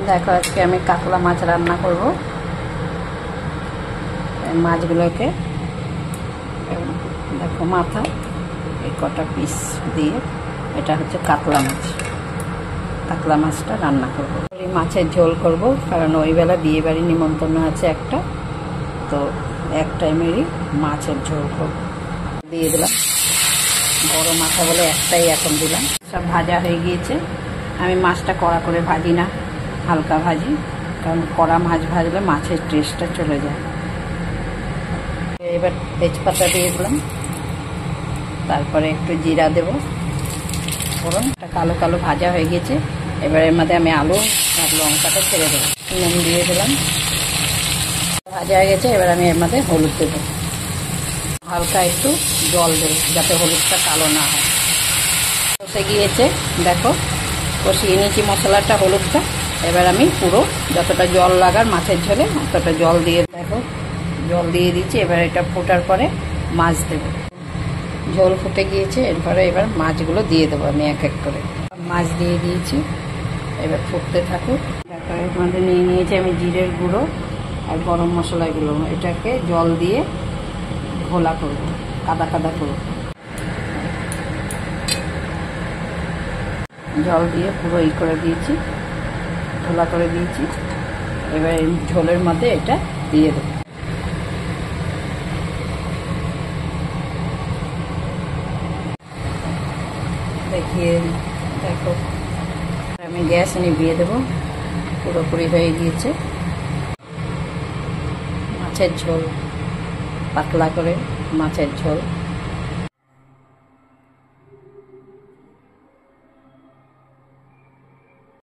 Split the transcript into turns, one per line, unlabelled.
দেখো আজকে আমি কাতলা মাছ রান্না করব। মাছগুলোকে দেখো মাথা এই কটা পিস দিয়ে, এটা হচ্ছে কাতলা মাছ। কাতলা মাছটা রান্না করব। এই মাছের ঝোল করব, কারণ ওই বেলা বিয়ে বাড়ি নিমন্ত্রণ আছে একটা, তো এক টাইমেরই মাছের ঝোল করব। দিয়ে দিলাম, বড় মাথা বলে একটাই এখন দিলাম। সব ভাজা হয়ে গিয়েছে। আমি মাছটা কড়া করে ভাজি না, হালকা ভাজি, কারণ কড়া মাছ ভাজলে মাছের টেস্টটা চলে যায়। এবার তেজপাতা দিয়ে দিলাম, তারপরে একটু জিরা দেব, ফোড়ন। কালো কালো ভাজা হয়ে গেছে। এবার এর মধ্যে আমি আলু আর লঙ্কাটা ছেড়ে দেবো, নুন দিয়ে দিলাম। ভাজা হয়ে গেছে, এবার আমি এর মধ্যে হলুদ দেবো, হালকা একটু জল দেবো যাতে হলুদটা কালো না হয়। কষে গিয়েছে, দেখো কষিয়ে নিয়েছি মশলাটা, হলুদটা। এবার আমি পুরো যতটা জল লাগার মাছের ঝোলে ততটা জল দিয়ে, দেখো জল দিয়ে দিচ্ছি। এবার এটা ফোটার পরে মাছ দেবো। ঝোল ফুটে গিয়েছে, এরপরে এবার মাছগুলো দিয়ে দেবো আমি এক এক করে। মাছ দিয়ে দিয়েছি, এবার ফুটতে থাকুক। দেখো এর মধ্যে নিয়ে নিয়েছি আমি জিরের গুঁড়ো আর গরম মশলাগুলো। এটাকে জল দিয়ে ঘোলা করবো, কাদা কাদা করবো। জল দিয়ে পুরো করে দিয়েছি, ঘোলা করে দিয়েছি। এবার এই ঝোলের মধ্যে এটা দিয়ে দেবো। দেখিয়ে দেখো, আমি গ্যাস নিভিয়ে দেবো। পুরোপুরি হয়ে গিয়েছে মাছের ঝোল, পাতলা করে মাছের ঝোল।